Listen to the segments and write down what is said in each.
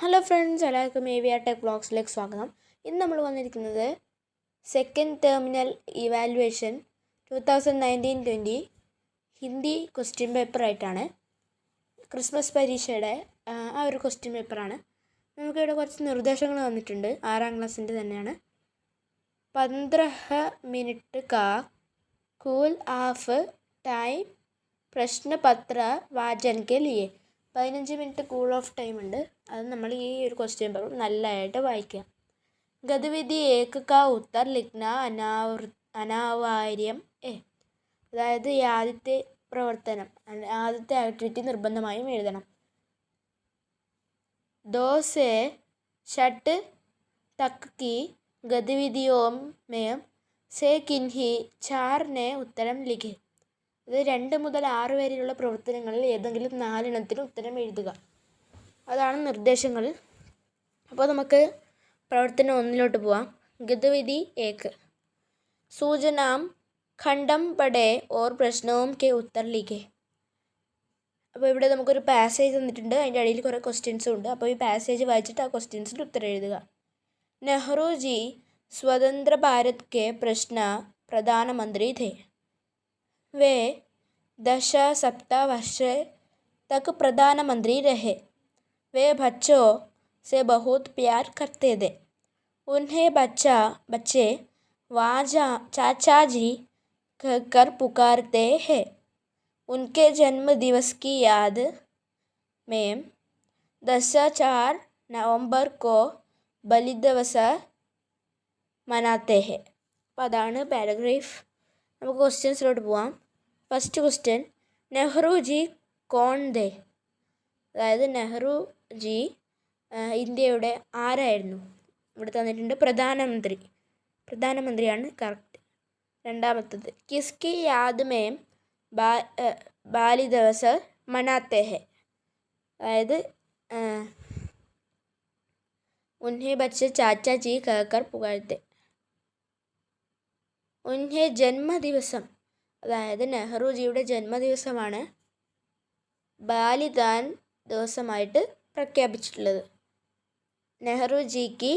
Hello friends, എല്ലാവർക്കും AVR tech വ്ളോഗ്സിലേക്ക് സ്വാഗതം. ഇന്ന് നമ്മൾ വന്നിരിക്കുന്നത് second terminal evaluation 2019-20 Hindi question പേപ്പറായിട്ടാണ്. ക്രിസ്മസ് പരീക്ഷയുടെ ആ ഒരു ക്വസ്റ്റ്യൻ പേപ്പറാണ്. നമുക്കിവിടെ കുറച്ച് നിർദ്ദേശങ്ങൾ വന്നിട്ടുണ്ട്. 6ാം ക്ലാസ്സിൻ്റെ തന്നെയാണ്. 15 മിനിറ്റ് കാ കൂൽ ആഫ് ടൈം പ്രശ്നപത്ര വാചൻ കെ ലിയേ. 15 മിനിറ്റ് കൂൾ ഓഫ് ടൈം ഉണ്ട്. അത് നമ്മൾ ഈ ഒരു ക്വസ്റ്റ്യൻ പേപ്പർ നല്ലതായിട്ട് വായിക്കുക. ഗതിവിധി ഏക്ക് കാ ഉത്തർ ലിഖ്ന അനാവാര്യം അതായത് ഈ ആദ്യത്തെ പ്രവർത്തനം, ആദ്യത്തെ ആക്ടിവിറ്റി നിർബന്ധമായും എഴുതണം. 2 से 6 तक की गतिविधियों में से किन्हीं 4 ने ഉത്തരം लिखे. ഇത് 2 മുതൽ 6 വരെയുള്ള പ്രവർത്തനങ്ങളിൽ ഏതെങ്കിലും 4 എണ്ണത്തിന് ഉത്തരം എഴുതുക. അതാണ് നിർദ്ദേശങ്ങൾ. അപ്പോൾ നമുക്ക് പ്രവർത്തനം 1 പോവാം. ഗതിവിധി 1 സൂചനാം ഖണ്ഡം പഠേ ഓർ പ്രശ്നവും കെ ഉത്തർ ലിഖേ. അപ്പോൾ ഇവിടെ നമുക്കൊരു പാസേജ് തന്നിട്ടുണ്ട്. അതിൻ്റെ അടിയിൽ കുറേ ക്വസ്റ്റ്യൻസും ഉണ്ട്. അപ്പോൾ ഈ പാസേജ് വായിച്ചിട്ട് ആ ക്വസ്റ്റ്യൻസിൻ്റെ ഉത്തരം എഴുതുക. നെഹ്റു ജി സ്വതന്ത്ര ഭാരത് കെ പ്രശ്ന പ്രധാനമന്ത്രി थे. वे 10 सप्ताह वर्ष तक प्रधानमंत्री रहे. वे बच्चों से बहुत प्यार करते थे. उन्हें बच्चे चाचा जी कहकर पुकारते हैं. उनके जन्म दिवस की याद में 4 नवंबर को बलि दिवस मनाते हैं. അപ്പോൾ അതാണ് പാരഗ്രാഫ്. നമുക്ക് ക്വസ്റ്റ്യൻസിലോട്ട് പോവാം. ഫസ്റ്റ് ക്വസ്റ്റ്യൻ, നെഹ്റു ജി കോൺ ദേ. അതായത് നെഹ്റു ജി ഇന്ത്യയുടെ ആരായിരുന്നു? ഇവിടെ തന്നിട്ടുണ്ട് പ്രധാനമന്ത്രിയാണ് കറക്റ്റ്. രണ്ടാമത്തത്, കിസ്കി യാദ് മേ ബാലി ദിവസ് മനാത്തെ ഹെ. അതായത് ഉൻഹെ ബच्चे ചാച്ചാ ജി कहकर പുകാരത്തെ. ഉൻഹെ ജന്മദിവസം, അതായത് നെഹ്റുജിയുടെ ജന്മദിവസമാണ് ബാലിദാൻ ദിവസമായിട്ട് പ്രഖ്യാപിച്ചിട്ടുള്ളത്. നെഹ്റുജിക്ക്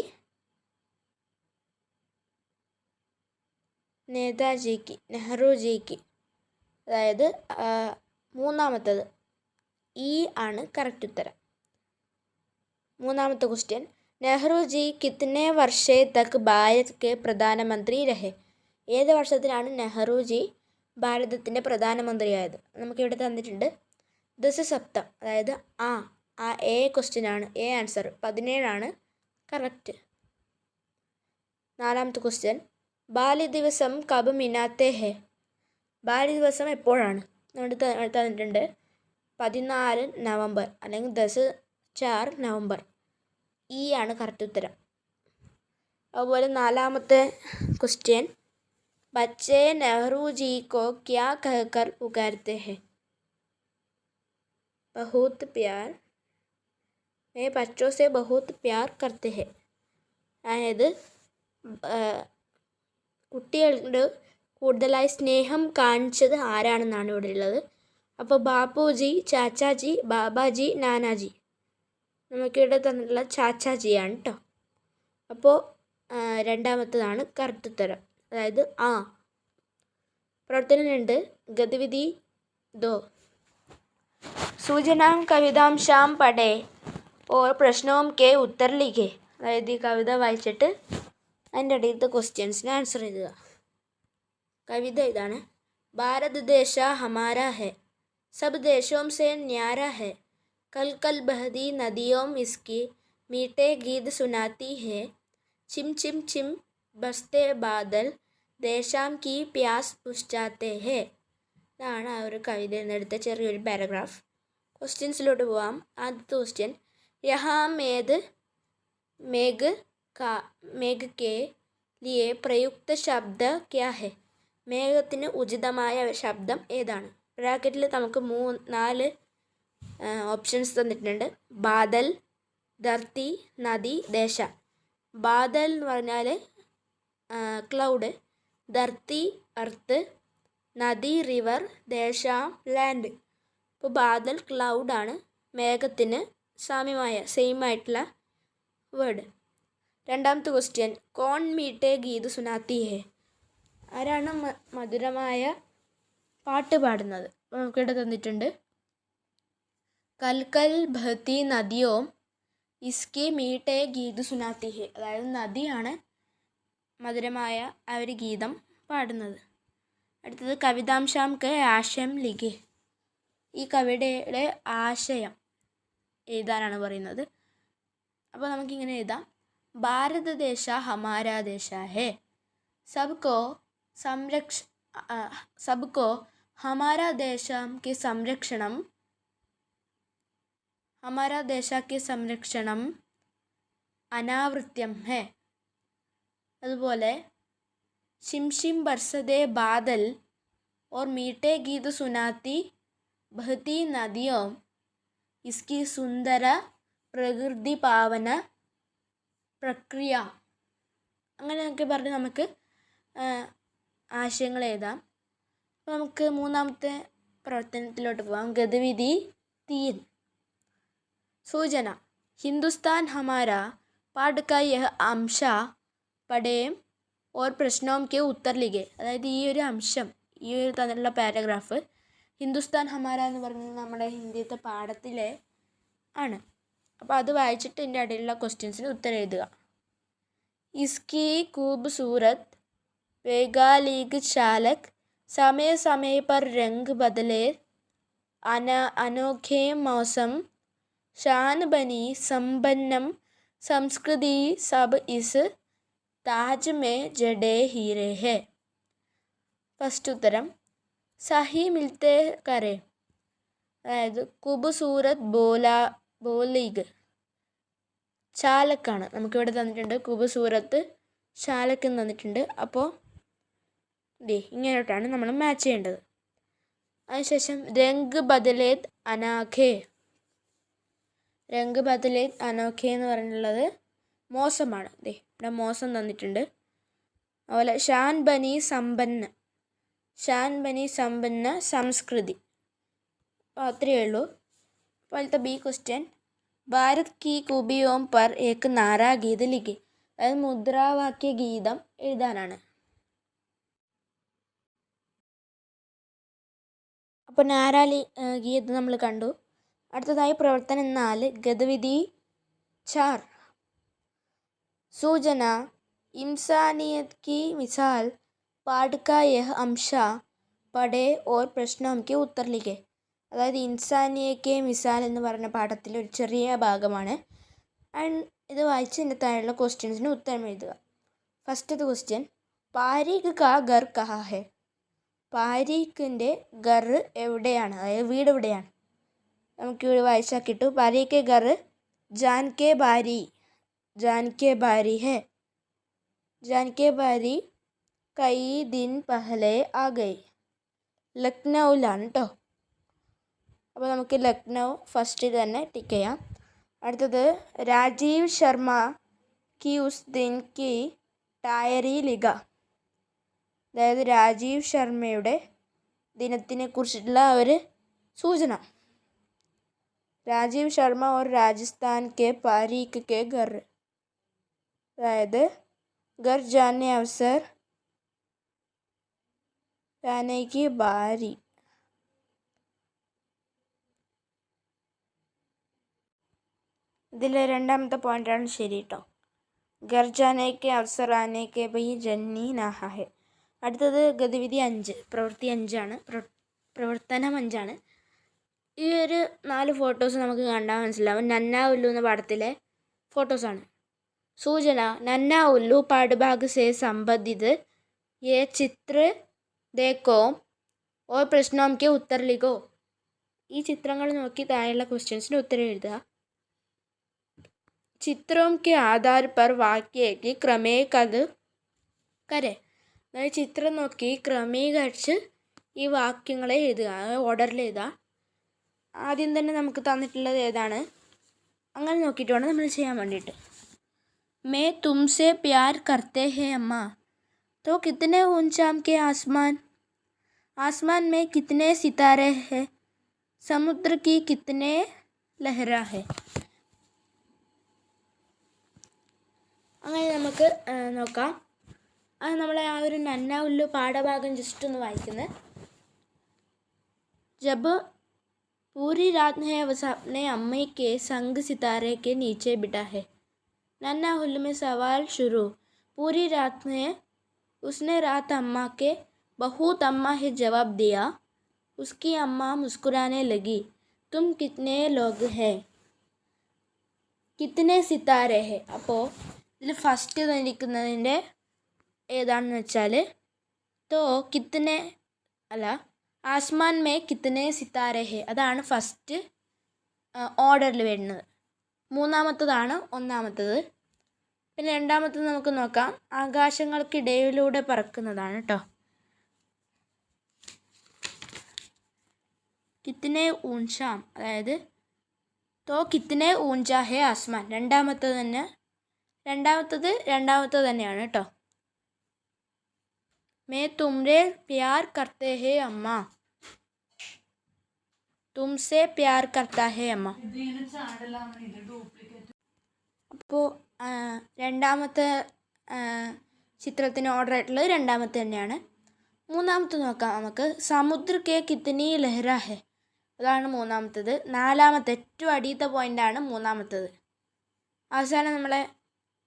നെഹ്റുജിക്ക് അതായത് മൂന്നാമത്തത് ഈ ആണ് കറക്റ്റ് ഉത്തരം. മൂന്നാമത്തെ ക്വസ്റ്റ്യൻ, നെഹ്റുജി കിത്തനെ വർഷേ തക് ഭാരത് കെ പ്രധാനമന്ത്രി രഹെ. ഏത് വർഷത്തിലാണ് നെഹ്റുജി ഭാരതത്തിൻ്റെ പ്രധാനമന്ത്രിയായത്? നമുക്കിവിടെ തന്നിട്ടുണ്ട് 10 സപ്തം, അതായത് എ ക്വസ്റ്റ്യനാണ്, എ ആൻസർ 17 കറക്റ്റ്. നാലാമത്തെ ക്വസ്റ്റ്യൻ, ബാലി ദിവസം കബ് മിനാത്തെ ഹെ. ബാലി ദിവസം എപ്പോഴാണ്? നമ്മൾ തന്നിട്ടുണ്ട് 14 നവംബർ അല്ലെങ്കിൽ 4 നവംബർ. ഈ ആണ് കറക്റ്റ് ഉത്തരം. അതുപോലെ നാലാമത്തെ ക്വസ്റ്റ്യൻ, बच्चे नेहरू जी को क्या कहकर पुकारते हैं? बहुत प्यार. मैं बच्चों से बहुत प्यार करते हैं. അതായത് കുട്ടികളോട് കൂടുതലായി സ്നേഹം കാണിച്ചത് ആരാണെന്നാണ് ഇവിടെ ഉള്ളത്. അപ്പോൾ ബാപ്പുജി, ചാച്ചാജി, ബാബാജി, നാനാജി. നമുക്കിവിടെ തന്നിട്ടുള്ള ചാച്ചാജിയാണ് കേട്ടോ. അപ്പോൾ രണ്ടാമത്തതാണ് കറക്റ്റ് ഉത്തരം, അതായത് പ്രവർത്തനം 2 ഗതിവിധി 2 സൂചനാം കവിതാംശാം പഠേ ഓർ പ്രശ്നവും കെ ഉത്തർ ലിഖേ. അതായത് ഈ കവിത വായിച്ചിട്ട് അതിൻ്റെ അടിയിലത്തെ ക്വസ്റ്റ്യൻസിന് ആൻസർ എഴുതുക. കവിത ഇതാണ്. ഭാരത് ദേശ ഹമാരാ ഹെ, സബ് ദേശോം സെ ന്യാരാ ഹെ, കൽ കൽ ബഹതി നദിയോം ഇസ്കി മീഠേ ഗീത് സുനാത്തി ഹെ, ചിം ചിം ചിം ബസ്തേ ബാദൽ ദേശാം കി പ്യാസ് പുഷ്ചാത്തെ ഹെ. ഇതാണ് ആ ഒരു കവിതയിൽ നിന്നെടുത്ത ചെറിയൊരു പാരഗ്രാഫ്. ക്വസ്റ്റ്യൻസിലോട്ട് പോവാം. ആദ്യത്തെ ക്വസ്റ്റ്യൻ, യഹാ മേഘ് കെ ലിയേ പ്രയുക്ത ശബ്ദ ക്യാ ഹെ. മേഘത്തിന് ഉചിതമായ ശബ്ദം ഏതാണ്? ബ്രാക്കറ്റിൽ നമുക്ക് 4 ഓപ്ഷൻസ് തന്നിട്ടുണ്ട്. ബാദൽ, ധർത്തി, നദി, ദേശ. ബാദൽ എന്ന് പറഞ്ഞാൽ ക്ലൗഡ്, ധർത്തി എർത്ത്, നദി റിവർ, ദേശ ലാൻഡ്. ഇപ്പോൾ ബാദൽ ക്ലൗഡാണ്, മേഘത്തിന് സാമ്യമായ സെയിം ആയിട്ടുള്ള വേർഡ്. രണ്ടാമത്തെ ക്വസ്റ്റ്യൻ, കോൺ മീട്ടെ ഗീത് സുനാത്തി ഹെ, ആരാണ് മധുരമായ പാട്ട് പാടുന്നത്? അപ്പോൾ നമുക്കിവിടെ തന്നിട്ടുണ്ട് കൽ കൽ ബഹത്തി നദിയോം ഇസ്കി മീട്ടെ ഗീത് സുനാത്തി ഹെ, അതായത് നദിയാണ് മധുരമായ ആ ഒരു ഗീതം പാടുന്നത്. അടുത്തത് കവിതാംശാം കെ ആശയം ലിഖെ, ഈ കവിതയുടെ ആശയം എഴുതാനാണ് പറയുന്നത്. അപ്പോൾ നമുക്കിങ്ങനെ എഴുതാം, ഭാരതദേശ ഹമാരാ ദേശ ഹെ, सबको हमारा देश के संरक्षणम अनावृत्यम है. അതുപോലെ शिम शिम बरसदे बादल और मीठे गीत सुनाती बहती नदियों इसकी सुंदर പ്രകൃതി പാവന പ്രക്രിയ, അങ്ങനെയൊക്കെ പറഞ്ഞ് നമുക്ക് ആശയങ്ങൾ എഴുതാം. അപ്പോൾ നമുക്ക് മൂന്നാമത്തെ പ്രവർത്തനത്തിലോട്ട് പോകാം. ഗതിവിധി 3. सूचना, हिंदुस्तान हमारा पाठ का यह अंश पढ़ें और प्रश्नों के उत्तर लिखे. അതായത് ഈ ഒരു അംശം, ഈ ഒരു തന്നിട്ടുള്ള പാരഗ്രാഫ് ഹിന്ദുസ്ഥാൻ ഹമാര എന്ന് പറയുന്നത് നമ്മുടെ ഹിന്ദിത്തെ പാഠത്തിലെ ആണ്. അപ്പോൾ അത് വായിച്ചിട്ട് ഇതിൻ്റെ ഇടയിലുള്ള ക്വസ്റ്റ്യൻസിന് ഉത്തരം എഴുതുക. इसकी खूबसूरत वैगालिक चालक समय समय पर रंग बदले, अनोखे मौसम, शान बनी संपन्नम संस्कृति, सब इस ताज में जड़े हीरे है. ഫസ്റ്റ് ഉത്തരം സഹി മിൽത്തെ കരെ, അതായത് ഖൂബസൂരത് ബോലീഗ് ചാലക്കാണ്. നമുക്കിവിടെ തന്നിട്ടുണ്ട് ഖൂബസൂരത്ത് ചാലക്ക് തന്നിട്ടുണ്ട്. അപ്പോൾ ഇങ്ങനെയോട്ടാണ് നമ്മൾ മാച്ച് ചെയ്യേണ്ടത്. അതിനുശേഷം രംഗ് ബദലേത് അനാഖേ, രംഗ് ബദലേത് അനോഖേ എന്ന് പറഞ്ഞിട്ടുള്ളത് മോശമാണ്. ഇവിടെ മോശം തന്നിട്ടുണ്ട്. അതുപോലെ ഷാൻ ബനി സമ്പന്ന സംസ്കൃതി. അപ്പോൾ അത്രയേ ഉള്ളൂ. അതുപോലത്തെ ബി ക്വസ്റ്റ്യൻ, ഭാരത് കി കൂബിയോം പർ ഏക് നാരാ ഗീത് ലിഖി, അതായത് മുദ്രാവാക്യ ഗീതം എഴുതാനാണ്. അപ്പോൾ നാരാലി ഗീതം നമ്മൾ കണ്ടു. അടുത്തതായി പ്രവർത്തനം 4, ഗതിവിധി 4. सूचना, इंसानियत की मिसाल पाठ का यह अंश पढ़े और प्रश्नों के उत्तर लिखे. അതായത് ഇൻസാനിയക്കെ മിസാൽ എന്ന് പറഞ്ഞ പാഠത്തിലെ ഒരു ചെറിയ ഭാഗമാണ്. ആൻഡ് ഇത് വായിച്ച് ഇതിൻ്റെ താഴെയുള്ള ക്വസ്റ്റ്യൻസിന് ഉത്തരം എഴുതുക. ഫസ്റ്റത്തെ ക്വസ്റ്റ്യൻ, പാരീഖ് കാ ഘർ കഹാ ഹെ, പാരീഖിൻ്റെ ഘർ എവിടെയാണ്, അതായത് വീട് എവിടെയാണ്? നമുക്കിവിടെ വായിച്ചാൽ കിട്ടും, പാരീഖ് ഘർ ജാൻകെ ബാരി ഹെ, ജാൻകെ ബാരി കൈ ദിൻ പഹലെ ആ ഗയി, ലക്നൗവിലാണ് കേട്ടോ. അപ്പോൾ നമുക്ക് ലക്നൗ ഫസ്റ്റ് തന്നെ ടിക്ക് ചെയ്യാം. അടുത്തത് രാജീവ് ശർമ്മ കി ഉസ് ദിൻ കി ഡയറി ലിഖ, അതായത് രാജീവ് ശർമ്മയുടെ ദിനത്തിനെ കുറിച്ചിട്ടുള്ള ഒരു സൂചന. രാജീവ് ശർമ്മ और राजस्थान के पारीख के घर, അതായത് घर जाने अवसर जाने की बारी. ഇതിൽ രണ്ടാമത്തെ പോയിൻ്റാണ് ശരി കേട്ടോ. ഘർ ജാനേക്ക് അവസർ ആനേക്ക് ഭൈ ജന്നി നാഹാ ഹെ. അടുത്തത് ഗതിവിധി 5, പ്രവൃത്തി 5ആണ്, പ്രവർത്തനം 5ആണ്. ഈ ഒരു 4 ഫോട്ടോസ് നമുക്ക് കണ്ടാൽ മനസ്സിലാവും നന്ന ഉല്ലു എന്ന പാഠത്തിലെ ഫോട്ടോസാണ്. സൂചന, നന്ന ഉല്ലു പാഠഭാഗ് സെ സംബന്ധിത് യേ ചിത്ര ദേക്കോ ഓർ പ്രശ്നോം കെ ഉത്തർ ലിഖോ. ഈ ചിത്രങ്ങൾ നോക്കി താഴെയുള്ള ക്വസ്റ്റ്യൻസിന് ഉത്തരം എഴുതുക. ചിത്രോം കെ ആധാർ പർ വാക്യേക്ക് ക്രമേകത് കരെ, അതായത് ചിത്രം നോക്കി ക്രമീകരിച്ച് ഈ വാക്യങ്ങളെ എഴുതുക, ഓർഡറിൽ എഴുതുക. ആദ്യം തന്നെ നമുക്ക് തന്നിട്ടുള്ളത് ഏതാണ്, അങ്ങനെ നോക്കിയിട്ട് വേണം നമ്മൾ ചെയ്യാൻ വേണ്ടിയിട്ട്. मैं तुमसे प्यार करते हैं अम्मा, तो कितने ऊंचा के आसमान में कितने सितारे हैं, समुद्र की कितने लहरा है. അങ്ങനെ നമുക്ക് നോക്കാം. അത് നമ്മളെ ആ ഒരു നന്ന ഉല്ലു പാഠഭാഗം ജസ്റ്റ് ഒന്ന് വായിക്കുന്നത്. जब पूरी रात है वह अपने अम्मी के संग सितारे के नीचे बिठा है. नन्ना उल्लू में सवाल शुरू. पूरी रात में उसने रात अम्मा के बहुत अम्मा ही जवाब दिया. उसकी अम्मा मुस्कुराने लगी. तुम कितने लोग हैं? कितने सितारे हैं? അപ്പോൾ ഇതിൽ ഫസ്റ്റ് തന്നിരിക്കുന്നതിൻ്റെ ഏതാണെന്ന് വെച്ചാൽ തോ കിത്തനെ അല്ല ആസ്മാൻ മേ കിത്തനെ സിത്താരെ ഹെ അതാണ് ഫസ്റ്റ് ഓർഡറിൽ വരുന്നത്. മൂന്നാമത്തതാണ് ഒന്നാമത്തത്. പിന്നെ രണ്ടാമത്തത് നമുക്ക് നോക്കാം. ആകാശങ്ങൾക്കിടയിലൂടെ പറക്കുന്നതാണ് കേട്ടോ. കിത്തനെ ഊഞ്ചാം അതായത് തോ കിത്തനെ ഊഞ്ചാ ഹെ ആസ്മാൻ രണ്ടാമത്തത് തന്നെയാണ് കേട്ടോ. मैं तुमरे प्यार करते हैं अम्मा. तुमसे प्यार करता है अम्मा. അപ്പോൾ രണ്ടാമത്തെ ചിത്രത്തിന് ഓർഡർ ആയിട്ടുള്ളത് രണ്ടാമത്തെ തന്നെയാണ്. മൂന്നാമത്തെ നോക്കാം നമുക്ക്. സമുദ്ര കെ കിത്തനി ലഹര ഹെ അതാണ് മൂന്നാമത്തത്. നാലാമത്തെ ഏറ്റവും അടിയത്തെ പോയിൻ്റാണ് മൂന്നാമത്തത്. അവസാനം നമ്മളെ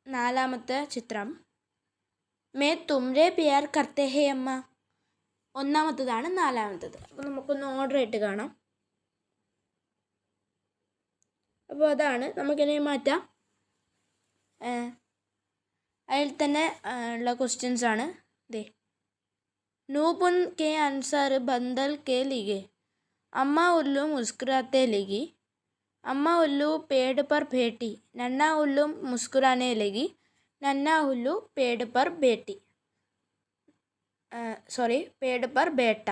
നാലാമത്തെ ചിത്രം മേ തുമ്രെ പ്യാർ കർത്തെ ഹേ അമ്മ ഒന്നാമത്തതാണ് നാലാമത്തത്. അപ്പോൾ നമുക്കൊന്ന് ഓർഡർ ആയിട്ട് കാണാം. അപ്പോൾ അതാണ് നമുക്കിനി മാറ്റാം. അതിൽ തന്നെ ഉള്ള ക്വസ്റ്റ്യൻസ് ആണ്. ദേ नूपुन के आंसर बंदल के लिए. अम्मा उल्लू मुस्कुराते लगी. अम्मा उल्लू पेड़ पर बैठी. नन्ना उल्लू मुस्कुराने लगी. नन्ना उल्लू पेड़ पर बैठी. പേട് പർ ബേട്ട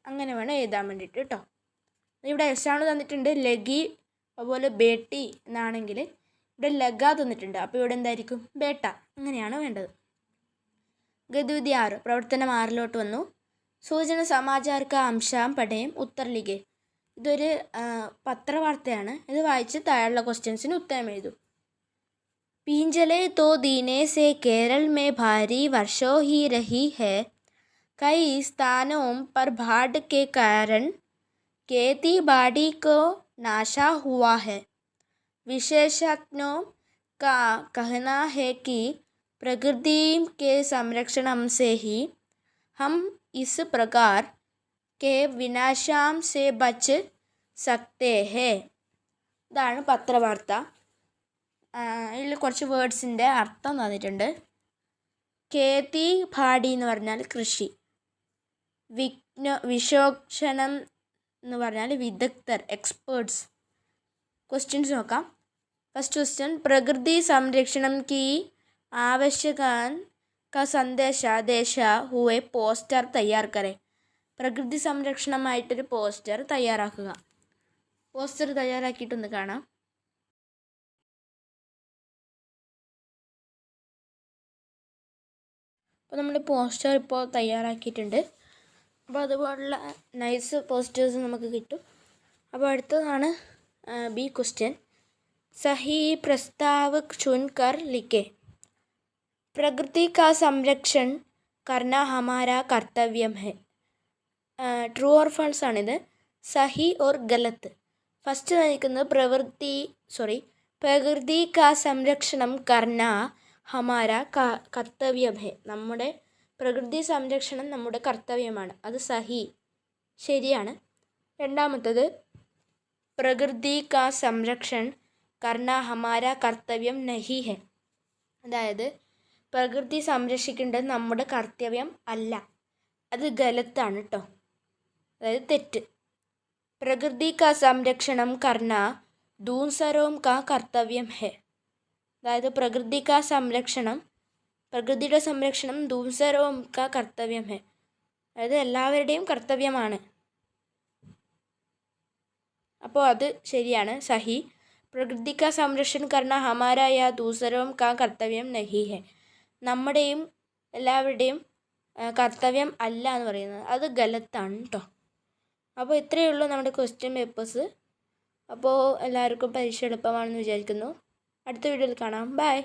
അങ്ങനെ വേണം എഴുതാൻ വേണ്ടിയിട്ട് കേട്ടോ. ഇവിടെ എസ്സാണ് തന്നിട്ടുണ്ട് ലഗി, അതുപോലെ ബേട്ടി എന്നാണെങ്കിൽ ഇവിടെ ലഗ തന്നിട്ടുണ്ട്. അപ്പോൾ ഇവിടെ എന്തായിരിക്കും? ബേട്ട. അങ്ങനെയാണ് വേണ്ടത്. ഗതിവിധി 6 പ്രവർത്തനം 6 വന്നു. സൂചന സമാചാർക്ക അംശാം പഠയം ഉത്തർ ലിഖേ. ഇതൊരു പത്രവാർത്തയാണ്. ഇത് വായിച്ച് താഴെയുള്ള ക്വസ്റ്റ്യൻസിന് ഉത്തരം എഴുതൂ. पिछले 2 दिनों से केरल में भारी वर्षा ही रही है. कई स्थानों पर बाढ़ के कारण खेती बाड़ी को नाशा हुआ है. विशेषज्ञों का कहना है कि प्रकृति के संरक्षण से ही हम इस प्रकार के विनाशाम से बच सकते हैं. ഇതാണ് പത്രവാർത്ത. ഇതിൽ കുറച്ച് വേർഡ്സിൻ്റെ അർത്ഥം തന്നിട്ടുണ്ട്. കേത്തി ഭാടി എന്ന് പറഞ്ഞാൽ കൃഷി, വിശോക്ഷണം എന്ന് പറഞ്ഞാൽ വിദഗ്ധർ, എക്സ്പേർട്സ്. ക്വസ്റ്റ്യൻസ് നോക്കാം. ഫസ്റ്റ് ക്വസ്റ്റ്യൻ, പ്രകൃതി സംരക്ഷണം की आवश्यकता का संदेश देश हुए പോസ്റ്റർ തയ്യാർ കരെ. പ്രകൃതി സംരക്ഷണമായിട്ടൊരു പോസ്റ്റർ തയ്യാറാക്കുക. പോസ്റ്റർ തയ്യാറാക്കിയിട്ടൊന്ന് കാണാം. അപ്പോൾ നമ്മൾ പോസ്റ്റർ ഇപ്പോൾ തയ്യാറാക്കിയിട്ടുണ്ട്. അപ്പോൾ അതുപോലുള്ള നൈസ് പോസ്റ്റേഴ്സ് നമുക്ക് കിട്ടും. അപ്പോൾ അടുത്തതാണ് ബി ക്വസ്റ്റ്യൻ. സഹി പ്രസ്താവ് ചുൻ കർ ലിഖേ. പ്രകൃതി കാ സംരക്ഷൺ കർണ ഹമാരാ കർത്തവ്യം ഹെ. ട്രൂ ഓർ ഫാൾസ് ആണിത്. സഹി ഓർ ഗലത്ത്. ഫസ്റ്റ് നയിക്കുന്നത് പ്രകൃതി കാ സംരക്ഷണം കർണ ഹമാര കർത്തവ്യം ഹെ. നമ്മുടെ പ്രകൃതി സംരക്ഷണം നമ്മുടെ കർത്തവ്യമാണ്. അത് സഹി, ശരിയാണ്. രണ്ടാമത്തത് പ്രകൃതി കാ സംരക്ഷൺ കർണ ഹമാര കർത്തവ്യം നഹി ഹെ. അതായത് പ്രകൃതി സംരക്ഷിക്കേണ്ടത് നമ്മുടെ കർത്തവ്യം അല്ല, അത് ഗലത്താണ് കേട്ടോ, അതായത് തെറ്റ്. പ്രകൃതി കാ സംരക്ഷണം കർണ ദൂസരോം കാ കർത്തവ്യം ഹെ. അതായത് പ്രകൃതിയുടെ സംരക്ഷണം ദൂസരോം കാ കർത്തവ്യം ഹെ. അതായത് എല്ലാവരുടെയും കർത്തവ്യമാണ്. അപ്പോൾ അത് ശരിയാണ്, സഹി. പ്രകൃതിക സംരക്ഷൺ കർണ ഹമാരാ യാ ദൂസരോം കാ കർത്തവ്യം നഹി ഹെ. നമ്മുടെയും എല്ലാവരുടെയും കർത്തവ്യം അല്ല എന്ന് പറയുന്നത് അത് ഗലത്താണ് കേട്ടോ. അപ്പോൾ ഇത്രയേ ഉള്ളൂ നമ്മുടെ ക്വസ്റ്റ്യൻ പേപ്പേഴ്സ്. അപ്പോൾ എല്ലാവർക്കും പരീക്ഷ എളുപ്പമാണെന്ന് വിചാരിക്കുന്നു. അടുത്ത വീഡിയോയിൽ കാണാം. ബൈ.